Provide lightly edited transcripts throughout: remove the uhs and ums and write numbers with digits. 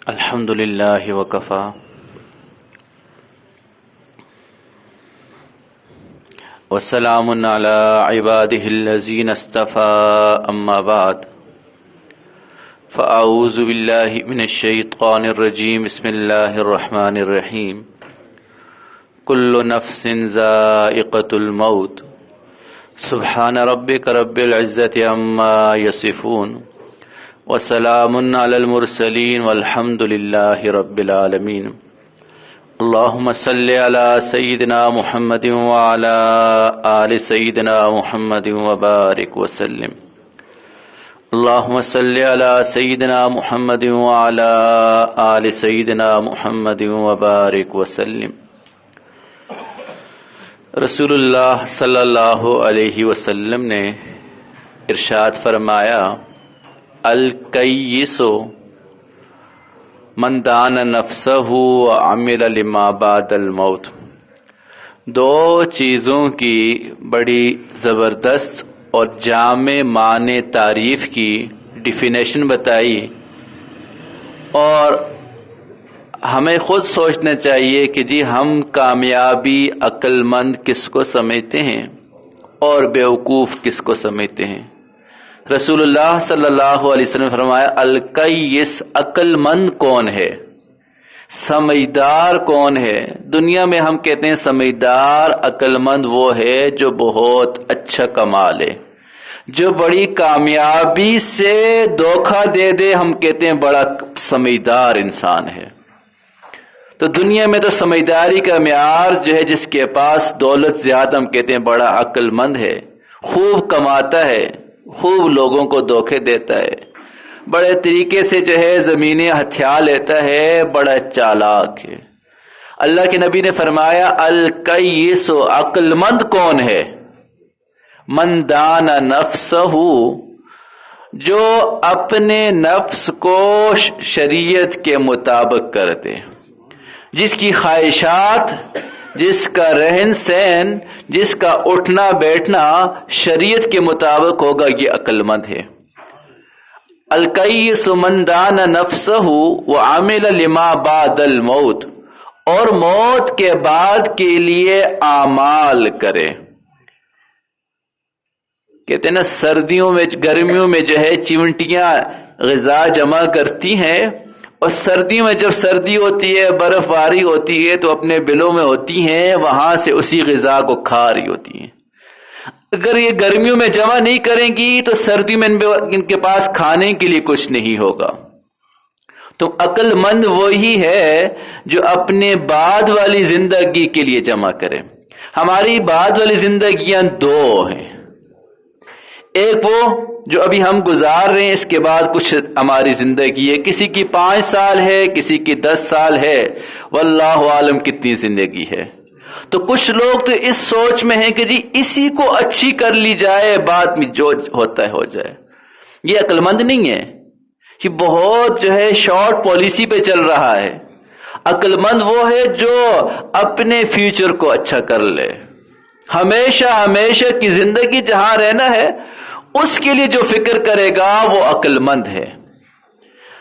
الحمد لله وكفى وسلام على عباده الذين اصطفى أما بعد فأعوذ بالله من الشيطان الرجيم بسم الله الرحمن الرحيم كل نفس ذائقة الموت سبحان ربك رب العزة عما يصفون وسلام على المرسلين والحمد لله رب العالمين اللهم صل على سيدنا محمد وعلى آل سيدنا محمد وبارك وسلم اللهم صل على سيدنا محمد وعلى آل سيدنا محمد وبارك وسلم رسول اللہ صلی اللہ علیہ وسلم نے ارشاد فرمایا الکیس من دان نفسہ وعمل لما بعد الموت. دو چیزوں کی بڑی زبردست اور جامع معنی تعریف کی ڈیفینیشن بتائی، اور ہمیں خود سوچنا چاہیے کہ جی ہم کامیابی عقل مند کس کو سمجھتے ہیں اور بیوقوف کس کو سمجھتے ہیں. رسول اللہ صلی اللہ علیہ وسلم نے فرمایا الکیس، عقل مند کون ہے، سمجھدار کون ہے. دنیا میں ہم کہتے ہیں سمجھدار عقل مند وہ ہے جو بہت اچھا کما لے، جو بڑی کامیابی سے دھوکہ دے دے، ہم کہتے ہیں بڑا سمجھدار انسان ہے. تو دنیا میں تو سمجھداری کا معیار جو ہے جس کے پاس دولت زیادہ، ہم کہتے ہیں بڑا عقل مند ہے، خوب کماتا ہے، خوب لوگوں کو دھوکے دیتا ہے، بڑے طریقے سے جو ہے زمینیں ہتھیا لیتا ہے، بڑا چالاک ہے. اللہ کے نبی نے فرمایا الکیس، عقل مند کون ہے؟ من دان نفسہ، جو اپنے نفس کو شریعت کے مطابق کر دے، جس کی خواہشات، جس کا رہن سہن، جس کا اٹھنا بیٹھنا شریعت کے مطابق ہوگا، یہ عقل مند ہے. الکیس من دان نفسہ وعمل لما بعد الموت، اور موت کے بعد کے لیے اعمال کرے. کہتے ہیں نا سردیوں میں، گرمیوں میں جو ہے چمٹیاں غذا جمع کرتی ہیں، اور سردیوں میں جب سردی ہوتی ہے، برف باری ہوتی ہے، تو اپنے بلوں میں ہوتی ہیں، وہاں سے اسی غذا کو کھا رہی ہوتی ہیں. اگر یہ گرمیوں میں جمع نہیں کریں گی تو سردی میں ان کے پاس کھانے کے لیے کچھ نہیں ہوگا. تو عقل مند وہی ہے جو اپنے بعد والی زندگی کے لیے جمع کرے. ہماری بعد والی زندگیاں دو ہیں، ایک وہ جو ابھی ہم گزار رہے ہیں، اس کے بعد کچھ ہماری زندگی ہے، کسی کی 5 سال ہے، کسی کی 10 سال ہے، واللہ عالم کتنی زندگی ہے. تو کچھ لوگ تو اس سوچ میں ہیں کہ جی اسی کو اچھی کر لی جائے، بعد میں جو ہوتا ہے ہو جائے. یہ عقل مند نہیں ہے، یہ بہت جو ہے شارٹ پالیسی پہ چل رہا ہے. عقل مند وہ ہے جو اپنے فیوچر کو اچھا کر لے، ہمیشہ کی زندگی جہاں رہنا ہے اس کے لیے جو فکر کرے گا وہ عقل مند ہے.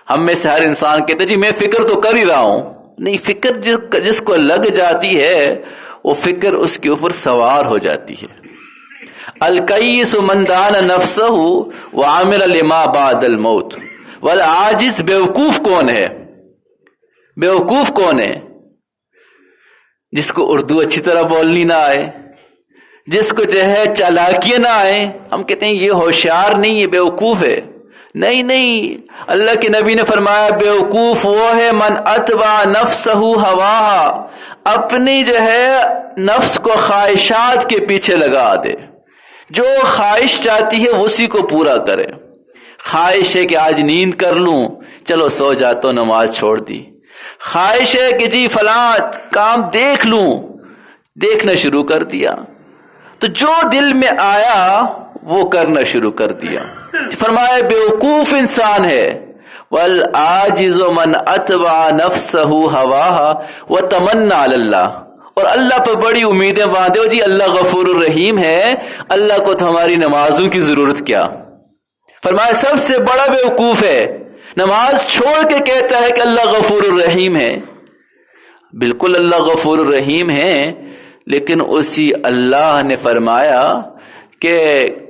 ہم میں سے ہر انسان کہتے جی میں فکر تو کر ہی رہا ہوں. نہیں، فکر جس کو لگ جاتی ہے وہ فکر اس کے اوپر سوار ہو جاتی ہے. الکیس من دان نفسہ وعمل لما بعد الموت. والعاجز، بیوقوف کون ہے؟ بیوقوف کون ہے؟ جس کو اردو اچھی طرح بولنی نہ آئے، جس کو جو ہے چالاکیاں نہ آئے. ہم کہتے ہیں یہ ہوشیار نہیں، یہ بیوقوف ہے. نہیں، اللہ کے نبی نے فرمایا بیوقوف وہ ہے من اتبع نفسہ ہواہا، اپنی جو ہے نفس کو خواہشات کے پیچھے لگا دے، جو خواہش چاہتی ہے اسی کو پورا کرے. خواہش ہے کہ آج نیند کر لوں، چلو سو جاتا ہوں، نماز چھوڑ دی. خواہش ہے کہ جی فلاں کام دیکھ لوں، دیکھنا شروع کر دیا. تو جو دل میں آیا وہ کرنا شروع کر دیا. فرمایا بیوقوف انسان ہے. والعاجز من اتبع نفسہ ہواہا وتمنى علی اللہ، اور اللہ پر بڑی امیدیں باندھے ہو جی اللہ غفور الرحیم ہے، اللہ کو تو ہماری نمازوں کی ضرورت کیا. فرمایا سب سے بڑا بیوقوف ہے، نماز چھوڑ کے کہتا ہے کہ اللہ غفور الرحیم ہے. بالکل اللہ غفور الرحیم ہے، لیکن اسی اللہ نے فرمایا کہ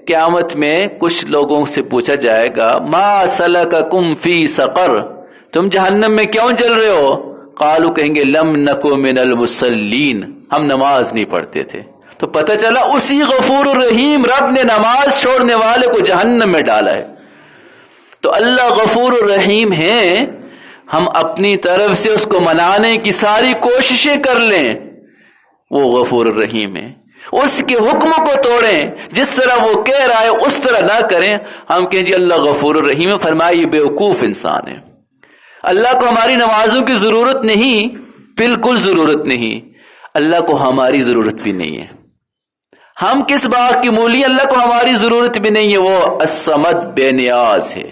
قیامت میں کچھ لوگوں سے پوچھا جائے گا ما سلککم فی سقر، تم جہنم میں کیوں جل رہے ہو؟ قالوا، کہیں گے لم نکو من المصلین، ہم نماز نہیں پڑھتے تھے. تو پتہ چلا اسی غفور الرحیم رب نے نماز چھوڑنے والے کو جہنم میں ڈالا ہے. تو اللہ غفور الرحیم ہے، ہم اپنی طرف سے اس کو منانے کی ساری کوششیں کر لیں، وہ غفور الرحیم ہے. اس کے حکم کو توڑیں، جس طرح وہ کہہ رہا ہے اس طرح نہ کریں. ہم کہیں جی اللہ غفور الرحیم ہے، فرمایا یہ بیوقوف انسان ہے. اللہ کو ہماری نمازوں کی ضرورت نہیں، بالکل ضرورت نہیں. اللہ کو ہماری ضرورت بھی نہیں ہے. ہم کس باغ کی مولی، اللہ کو ہماری ضرورت بھی نہیں ہے. وہ الصمد، بے نیاز ہے.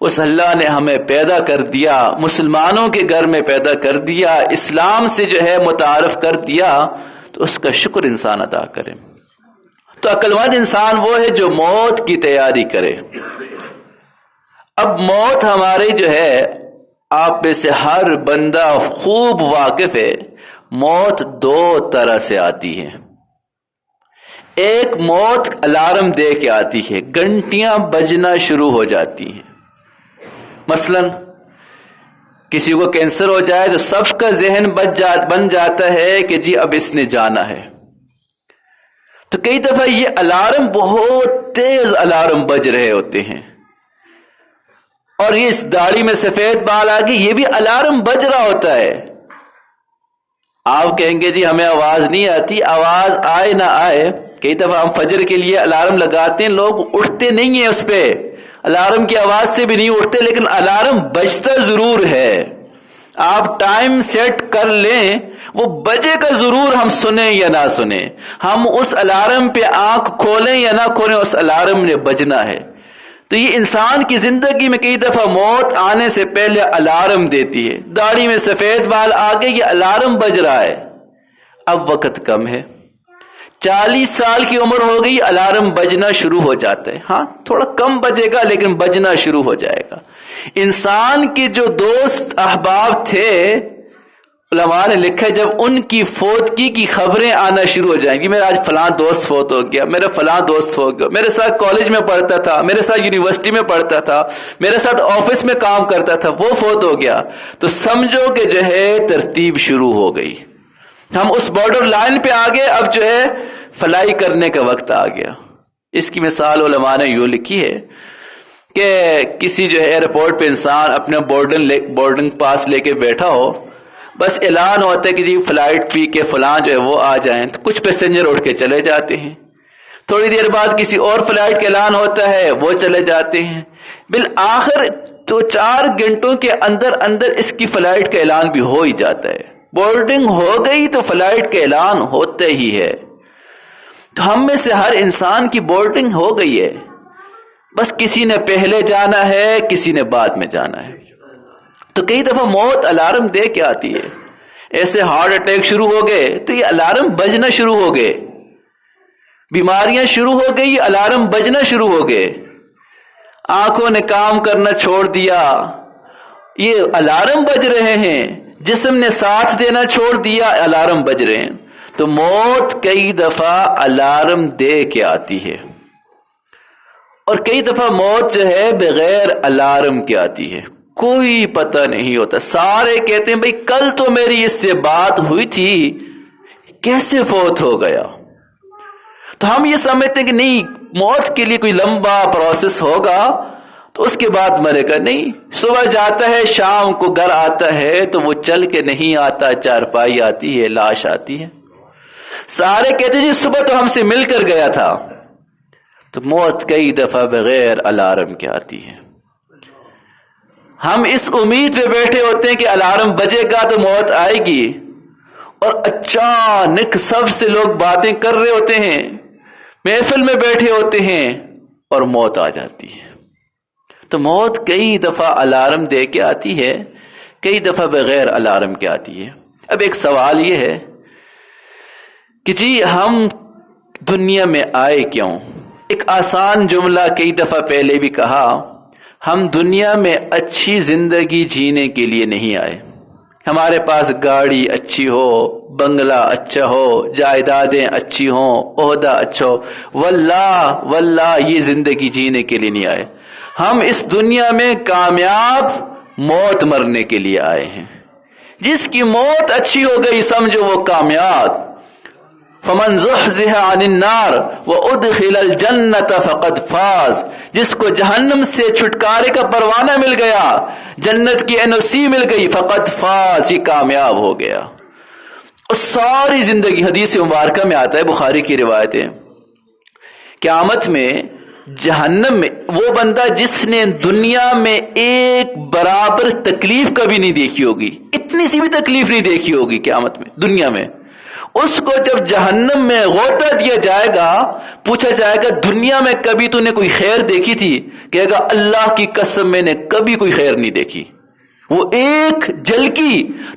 اس اللہ نے ہمیں پیدا کر دیا، مسلمانوں کے گھر میں پیدا کر دیا، اسلام سے جو ہے متعارف کر دیا، تو اس کا شکر انسان ادا کرے. تو عقل مند انسان وہ ہے جو موت کی تیاری کرے. اب موت ہمارے جو ہے، آپ میں سے ہر بندہ خوب واقف ہے، موت دو طرح سے آتی ہے. ایک موت الارم دے کے آتی ہے، گھنٹیاں بجنا شروع ہو جاتی ہیں. مثلا کسی کو کینسر ہو جائے تو سب کا ذہن بن جاتا ہے کہ جی اب اس نے جانا ہے. تو کئی دفعہ یہ الارم بہت تیز الارم بج رہے ہوتے ہیں، اور یہ اس داڑھی میں سفید بال آ گئی، یہ بھی الارم بج رہا ہوتا ہے. آپ کہیں گے جی ہمیں آواز نہیں آتی، آواز آئے نہ آئے. کئی دفعہ ہم فجر کے لیے الارم لگاتے ہیں، لوگ اٹھتے نہیں ہیں اس پہ، الارم کی آواز سے بھی نہیں اٹھتے، لیکن الارم بجتا ضرور ہے. آپ ٹائم سیٹ کر لیں، وہ بجے کا ضرور، ہم سنیں یا نہ سنیں، ہم اس الارم پہ آنکھ کھولیں یا نہ کھولیں، اس الارم نے بجنا ہے. تو یہ انسان کی زندگی میں کئی دفعہ موت آنے سے پہلے الارم دیتی ہے. داڑھی میں سفید بال آ گئے، یہ الارم بج رہا ہے. اب وقت کم ہے، 40 سال کی عمر ہو گئی، الارم بجنا شروع ہو جاتا ہے. ہاں تھوڑا کم بجے گا لیکن بجنا شروع ہو جائے گا. انسان کے جو دوست احباب تھے، علماء نے لکھا جب ان کی فوتگی کی خبریں آنا شروع ہو جائیں گی، میرا آج فلاں دوست فوت ہو گیا، میرا فلاں دوست ہو گیا، میرے ساتھ کالج میں پڑھتا تھا، میرے ساتھ یونیورسٹی میں پڑھتا تھا، میرے ساتھ آفس میں کام کرتا تھا، وہ فوت ہو گیا، تو سمجھو کہ جو ہے ترتیب شروع ہو گئی. ہم اس بارڈر لائن پہ آگے، اب جو ہے فلائی کرنے کا وقت آ گیا. اس کی مثال علماء نے یوں لکھی ہے کہ کسی جو ہے ایئرپورٹ پہ انسان اپنا بورڈنگ پاس لے کے بیٹھا ہو، بس اعلان ہوتا ہے کہ جی فلائٹ پی کے فلاں جو ہے وہ آ جائیں، تو کچھ پیسنجر اٹھ کے چلے جاتے ہیں. تھوڑی دیر بعد کسی اور فلائٹ کا اعلان ہوتا ہے، وہ چلے جاتے ہیں. بالآخر تو 4 گھنٹوں کے اندر اس کی فلائٹ کا اعلان بھی ہو ہی جاتا ہے. بورڈنگ ہو گئی تو فلائٹ کا اعلان ہوتا ہی ہے. تو ہم میں سے ہر انسان کی بورڈنگ ہو گئی ہے، بس کسی نے پہلے جانا ہے، کسی نے بعد میں جانا ہے. تو کئی دفعہ موت الارم دے کے آتی ہے. ایسے ہارٹ اٹیک شروع ہو گئے تو یہ الارم بجنا شروع ہو گئے. بیماریاں شروع ہو گئی، الارم بجنا شروع ہو گئے. آنکھوں نے کام کرنا چھوڑ دیا، یہ الارم بج رہے ہیں. جسم نے ساتھ دینا چھوڑ دیا، الارم بج رہے ہیں. تو موت کئی دفعہ الارم دے کے آتی ہے، اور کئی دفعہ موت جو ہے بغیر الارم کے آتی ہے. کوئی پتہ نہیں ہوتا. سارے کہتے ہیں بھئی کل تو میری اس سے بات ہوئی تھی، کیسے فوت ہو گیا. تو ہم یہ سمجھتے ہیں کہ نہیں، موت کے لیے کوئی لمبا پروسیس ہوگا تو اس کے بعد مرے گا. نہیں، صبح جاتا ہے، شام کو گھر آتا ہے تو وہ چل کے نہیں آتا، چارپائی آتی ہے، لاش آتی ہے. سارے کہتے ہیں جی صبح تو ہم سے مل کر گیا تھا. تو موت کئی دفعہ بغیر الارم کے آتی ہے. ہم اس امید پہ بیٹھے ہوتے ہیں کہ الارم بجے گا تو موت آئے گی، اور اچانک سب سے لوگ باتیں کر رہے ہوتے ہیں، محفل میں بیٹھے ہوتے ہیں، اور موت آ جاتی ہے. تو موت کئی دفعہ الارم دے کے آتی ہے، کئی دفعہ بغیر الارم کے آتی ہے. اب ایک سوال یہ ہے کہ جی ہم دنیا میں آئے کیوں؟ ایک آسان جملہ کئی دفعہ پہلے بھی کہا، ہم دنیا میں اچھی زندگی جینے کے لیے نہیں آئے. ہمارے پاس گاڑی اچھی ہو، بنگلہ اچھا ہو، جائیدادیں اچھی ہوں، عہدہ اچھا ہو، واللہ یہ زندگی جینے کے لیے نہیں آئے. ہم اس دنیا میں کامیاب موت مرنے کے لیے آئے ہیں. جس کی موت اچھی ہو گئی سمجھو وہ کامیاب. فمن زحزح عن النار وادخل الجنة فقد فاز. جس کو جہنم سے چھٹکارے کا پروانہ مل گیا، جنت کی NOC مل گئی، فقد فاز، یہ کامیاب ہو گیا. اور ساری زندگی حدیث مبارکہ میں آتا ہے، بخاری کی روایت ہے، قیامت میں جہنم میں وہ بندہ جس نے دنیا میں ایک برابر تکلیف کبھی نہیں دیکھی ہوگی، اتنی سی بھی تکلیف نہیں دیکھی ہوگی قیامت میں دنیا میں، اس کو جب جہنم میں غوطہ دیا جائے گا، پوچھا جائے گا دنیا میں کبھی تو نے کوئی خیر دیکھی تھی؟ کہے گا اللہ کی قسم میں نے کبھی کوئی خیر نہیں دیکھی. وہ ایک جھلکی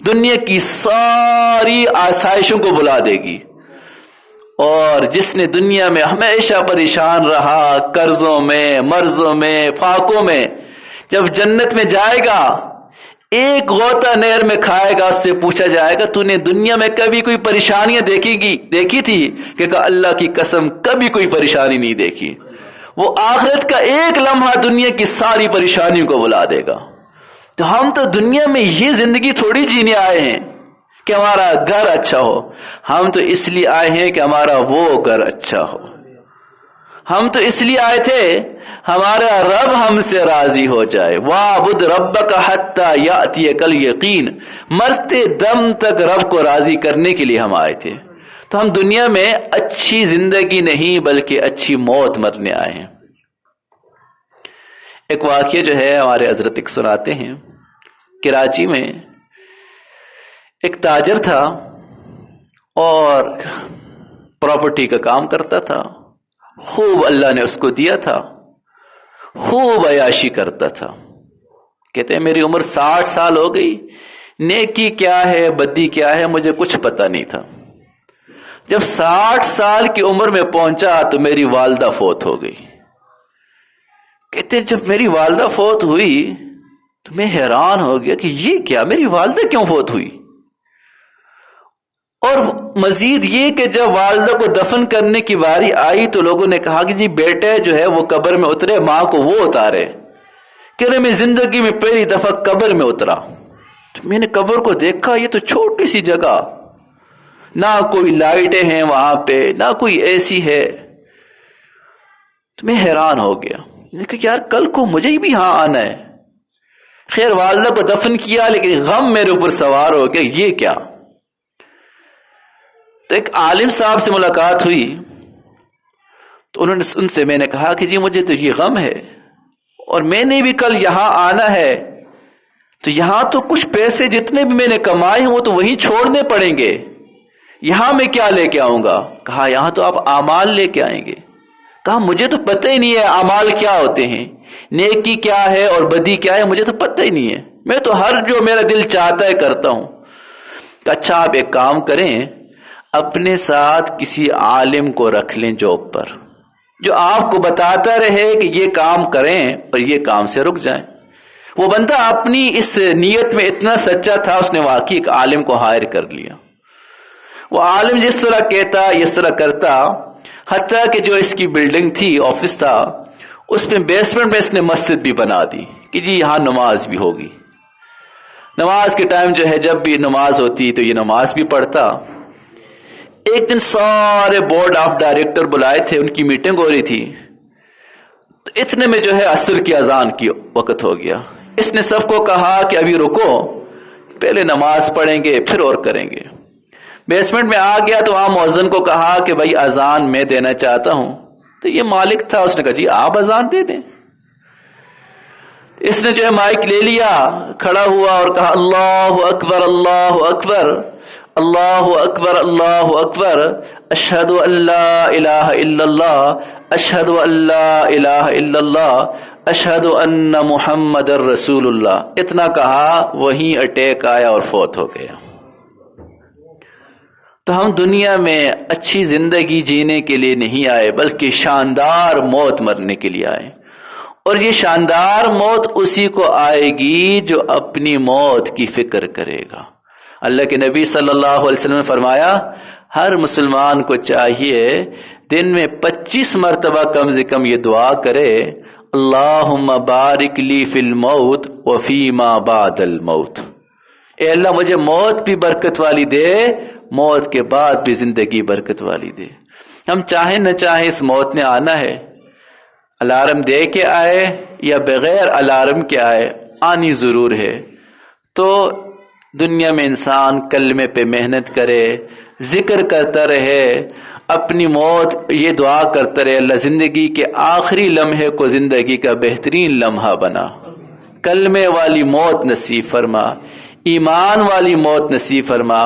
دنیا کی ساری آسائشوں کو بلا دے گی. اور جس نے دنیا میں ہمیشہ پریشان رہا، قرضوں میں، مرضوں میں، فاقوں میں، جب جنت میں جائے گا ایک غوطہ نہر میں کھائے گا، اس سے پوچھا جائے گا تو نے دنیا میں کبھی کوئی پریشانیاں دیکھی تھی؟ کہ اللہ کی قسم کبھی کوئی پریشانی نہیں دیکھی. وہ آخرت کا ایک لمحہ دنیا کی ساری پریشانیوں کو بلا دے گا. تو ہم تو دنیا میں یہ زندگی تھوڑی جینے آئے ہیں کہ ہمارا گھر اچھا ہو. ہم تو اس لیے آئے ہیں کہ ہمارا وہ گھر اچھا ہو. ہم تو اس لیے آئے تھے ہمارا رب ہم سے راضی ہو جائے. وَاعْبُدْ رَبَّكَ حَتَّى يَأْتِيَكَ الْيَقِينُ. مرتے دم تک رب کو راضی کرنے کے لیے ہم آئے تھے. تو ہم دنیا میں اچھی زندگی نہیں بلکہ اچھی موت مرنے آئے ہیں. ایک واقعہ جو ہے ہمارے حضرت ایک سناتے ہیں، کراچی میں ایک تاجر تھا اور پراپرٹی کا کام کرتا تھا. خوب اللہ نے اس کو دیا تھا، خوب عیاشی کرتا تھا. کہتے ہیں میری عمر 60 سال ہو گئی، نیکی کیا ہے بدی کیا ہے مجھے کچھ پتہ نہیں تھا. جب 60 سال کی عمر میں پہنچا تو میری والدہ فوت ہو گئی. کہتے ہیں جب میری والدہ فوت ہوئی تو میں حیران ہو گیا کہ یہ کیا، میری والدہ کیوں فوت ہوئی؟ اور مزید یہ کہ جب والدہ کو دفن کرنے کی باری آئی تو لوگوں نے کہا کہ جی بیٹے جو ہے وہ قبر میں اترے، ماں کو وہ اتارے. کہہ رہے میں زندگی میں پہلی دفعہ قبر میں اترا تو میں نے قبر کو دیکھا، یہ تو چھوٹی سی جگہ، نہ کوئی لائٹیں ہیں وہاں پہ، نہ کوئی ایسی ہے. تو میں حیران ہو گیا کہ یار کل کو مجھے بھی یہاں آنا ہے. خیر والدہ کو دفن کیا لیکن غم میرے اوپر سوار ہو گیا، یہ کیا. تو ایک عالم صاحب سے ملاقات ہوئی تو انہوں نے ان سے میں نے کہا کہ جی مجھے تو یہ غم ہے اور میں نے بھی کل یہاں آنا ہے، تو یہاں تو کچھ پیسے جتنے بھی میں نے کمائے ہیں وہ تو وہیں چھوڑنے پڑیں گے، یہاں میں کیا لے کے آؤں گا؟ کہا یہاں تو آپ اعمال لے کے آئیں گے. کہا مجھے تو پتہ ہی نہیں ہے اعمال کیا ہوتے ہیں، نیکی کیا ہے اور بدی کیا ہے مجھے تو پتہ ہی نہیں ہے، میں تو ہر جو میرا دل چاہتا ہے کرتا ہوں. کہ اچھا آپ ایک کام کریں، اپنے ساتھ کسی عالم کو رکھ لیں جاب پر، جو آپ کو بتاتا رہے کہ یہ کام کریں اور یہ کام سے رک جائیں. وہ بندہ اپنی اس نیت میں اتنا سچا تھا، اس نے واقعی ایک عالم کو ہائر کر لیا. وہ عالم جس طرح کہتا اس طرح کرتا، حتیٰ کہ جو اس کی بلڈنگ تھی، آفس تھا، اس میں بیسمنٹ میں اس نے مسجد بھی بنا دی کہ جی یہاں نماز بھی ہوگی. نماز کے ٹائم جو ہے جب بھی نماز ہوتی تو یہ نماز بھی پڑھتا. ایک دن سارے بورڈ آف ڈائریکٹر بلائے تھے، ان کی میٹنگ ہو رہی تھی، تو اتنے میں جو ہے عصر کی اذان کی وقت ہو گیا. اس نے سب کو کہا کہ ابھی رکو، پہلے نماز پڑھیں گے پھر اور کریں گے. بیسمنٹ میں آ گیا تو وہاں مؤذن کو کہا کہ بھائی اذان میں دینا چاہتا ہوں. تو یہ مالک تھا، اس نے کہا جی آپ اذان دے دیں. اس نے جو ہے مائک لے لیا، کھڑا ہوا اور کہا اللہ اکبر اللہ اکبر اللہ اکبر اللہ اکبر، اشہد ان لا الہ الا اللہ اشہد ان لا الہ الا اللہ اشہد ان محمد رسول اللہ. اتنا کہا وہیں اٹیک آیا اور فوت ہو گیا. تو ہم دنیا میں اچھی زندگی جینے کے لیے نہیں آئے بلکہ شاندار موت مرنے کے لیے آئے. اور یہ شاندار موت اسی کو آئے گی جو اپنی موت کی فکر کرے گا۔ اللہ کے نبی صلی اللہ علیہ وسلم نے فرمایا ہر مسلمان کو چاہیے دن میں 25 مرتبہ کم سے کم یہ دعا کرے، اللہم بارک لی فی الموت وفی ما بعد الموت، اے اللہ مجھے موت بھی برکت والی دے، موت کے بعد بھی زندگی برکت والی دے۔ ہم چاہیں نہ چاہیں اس موت نے آنا ہے، الارم دے کے آئے یا بغیر الارم کے آئے، آنی ضرور ہے۔ تو دنیا میں انسان کلمے پہ محنت کرے، ذکر کرتا رہے، اپنی موت یہ دعا کرتا رہے، اللہ زندگی کے آخری لمحے کو زندگی کا بہترین لمحہ بنا، کلمے والی موت نصیب فرما، ایمان والی موت نصیب فرما۔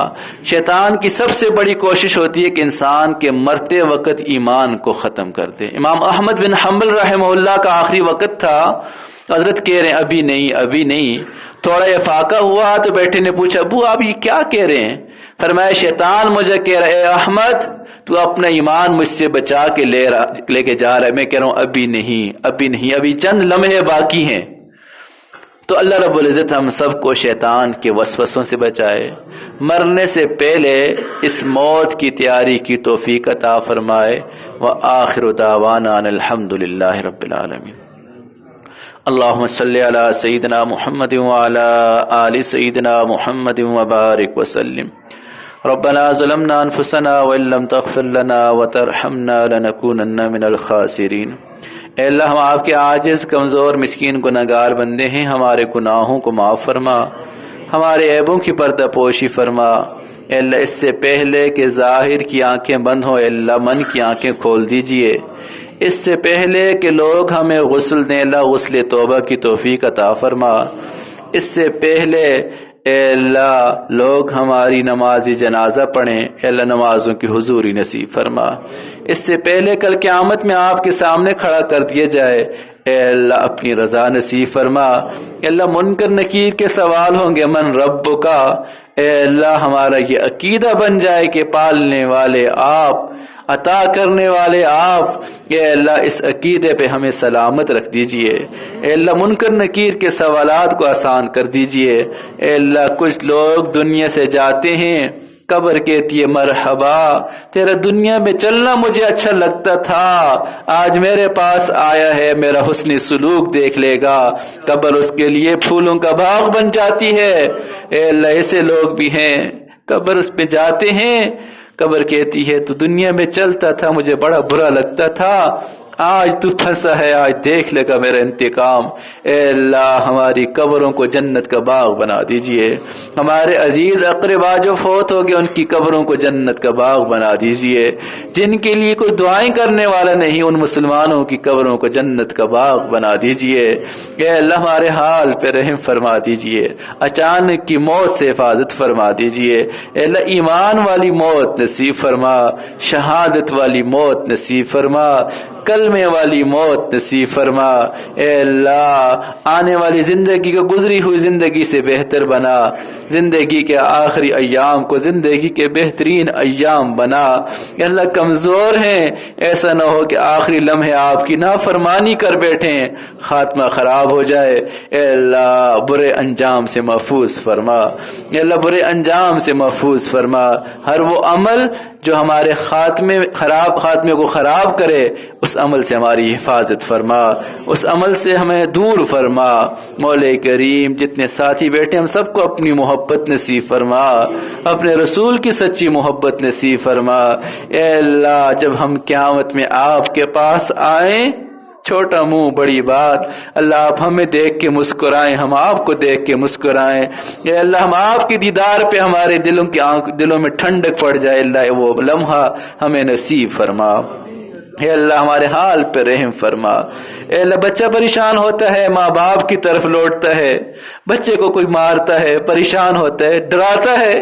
شیطان کی سب سے بڑی کوشش ہوتی ہے کہ انسان کے مرتے وقت ایمان کو ختم کر دے۔ امام احمد بن حنبل رحمہ اللہ کا آخری وقت تھا، حضرت کہہ رہے ہیں ابھی نہیں ابھی نہیں، تھوڑا افاقہ ہوا تو بیٹے نے پوچھا ابو آپ یہ کیا کہہ رہے ہیں؟ فرمایا شیطان مجھے کہہ رہا ہے اے احمد تو اپنا ایمان مجھ سے بچا کے لے کے جا رہا ہے، میں کہہ رہا ہوں ابھی نہیں ابھی نہیں، ابھی چند لمحے باقی ہیں۔ تو اللہ رب العزت ہم سب کو شیطان کے وسوسوں سے بچائے، مرنے سے پہلے اس موت کی تیاری کی توفیق عطا فرمائے۔ وآخر دعوانا ان الحمد للہ رب العالمین۔ اللہم صلی علی سیدنا محمد وعلی آل سیدنا محمد وبارک وسلم۔ ربنا ظلمنا انفسنا وان لم تغفر لنا وترحمنا لنکونن من الخاسرین۔ اے اللہ ہم آپ کے عاجز کمزور مسکین گناہگار بندے ہیں، ہمارے گناہوں کو معاف فرما، ہمارے عیبوں کی پردہ پوشی فرما۔ اے اللہ اس سے پہلے کہ ظاہر کی آنکھیں بند ہوں، اے اللہ من کی آنکھیں کھول دیجئے۔ اس سے پہلے کہ لوگ ہمیں غسل دیں، اللہ غسل توبہ کی توفیق عطا فرما۔ اس سے پہلے اے اللہ لوگ ہماری نماز جنازہ پڑھیں، اے اللہ نمازوں کی حضوری نصیب فرما۔ اس سے پہلے کل قیامت میں آپ کے سامنے کھڑا کر دیا جائے، اے اللہ اپنی رضا نصیب فرما۔ اے اللہ منکر نکیر کے سوال ہوں گے من رب کا، اے اللہ ہمارا یہ عقیدہ بن جائے کہ پالنے والے آپ، عطا کرنے والے آپ، اے اللہ اس عقیدے پہ ہمیں سلامت رکھ دیجئے۔ اے اللہ منکر نکیر کے سوالات کو آسان کر دیجئے۔ اے اللہ کچھ لوگ دنیا سے جاتے ہیں، قبر کہتی ہے مرحبا، تیرا دنیا میں چلنا مجھے اچھا لگتا تھا، آج میرے پاس آیا ہے، میرا حسن سلوک دیکھ لے گا، قبر اس کے لیے پھولوں کا باغ بن جاتی ہے۔ اے اللہ ایسے لوگ بھی ہیں، قبر اس پہ جاتے ہیں، قبر کہتی ہے تو دنیا میں چلتا تھا، مجھے بڑا برا لگتا تھا، آج تو پھنسا ہے، آج دیکھ لے گا میرا انتقام۔ اے اللہ ہماری قبروں کو جنت کا باغ بنا دیجئے، ہمارے عزیز اقربا جو فوت ہو گئے ان کی قبروں کو جنت کا باغ بنا دیجئے، جن کے لیے کوئی دعائیں کرنے والا نہیں ان مسلمانوں کی قبروں کو جنت کا باغ بنا دیجئے۔ اے اللہ ہمارے حال پہ رحم فرما دیجئے، اچانک کی موت سے حفاظت فرما دیجئے۔ اے اللہ ایمان والی موت نصیب فرما، شہادت والی موت نصیب فرما، کلمے والی موت نصیب فرما۔ اے اللہ آنے والی زندگی کو گزری ہوئی زندگی سے بہتر بنا، زندگی کے آخری ایام کو زندگی کے بہترین ایام بنا۔ اے اللہ کمزور ہیں، ایسا نہ ہو کہ آخری لمحے آپ کی نافرمانی کر بیٹھیں، خاتمہ خراب ہو جائے۔ اے اللہ برے انجام سے محفوظ فرما، اے اللہ برے انجام سے محفوظ فرما۔ ہر وہ عمل جو ہمارے خاتمے کو خراب کرے اس عمل سے ہماری حفاظت فرما، اس عمل سے ہمیں دور فرما۔ مولا کریم جتنے ساتھی بیٹھے ہم سب کو اپنی محبت نصیب فرما، اپنے رسول کی سچی محبت نصیب فرما۔ اے اللہ جب ہم قیامت میں آپ کے پاس آئیں، چھوٹا منہ بڑی بات، اللہ آپ ہمیں دیکھ کے مسکرائیں، ہم آپ کو دیکھ کے مسکرائیں۔ اے اللہ ہم آپ کے دیدار پہ ہمارے دلوں میں ٹھنڈک پڑ جائے، اللہ وہ لمحہ ہمیں نصیب فرما۔ اے اللہ ہمارے حال پہ رحم فرما۔ اے اللہ بچہ پریشان ہوتا ہے، ماں باپ کی طرف لوٹتا ہے، بچے کو کوئی مارتا ہے، پریشان ہوتا ہے، ڈراتا ہے،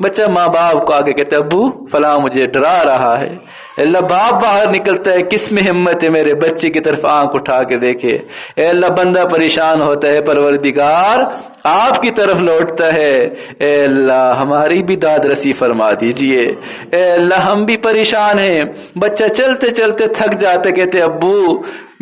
بچہ ماں باپ کو آگے کہتا ہے ابو فلاں مجھے ڈرا رہا ہے۔ اے اللہ باپ باہر نکلتا ہے، کس میں ہمت ہے میرے بچے کی طرف آنکھ اٹھا کے دیکھے۔ اے اللہ بندہ پریشان ہوتا ہے، پروردگار آپ کی طرف لوٹتا ہے۔ اے اللہ ہماری بھی داد رسی فرما دیجئے۔ اے اللہ ہم بھی پریشان ہیں، بچہ چلتے چلتے تھک جاتا، کہتے ابو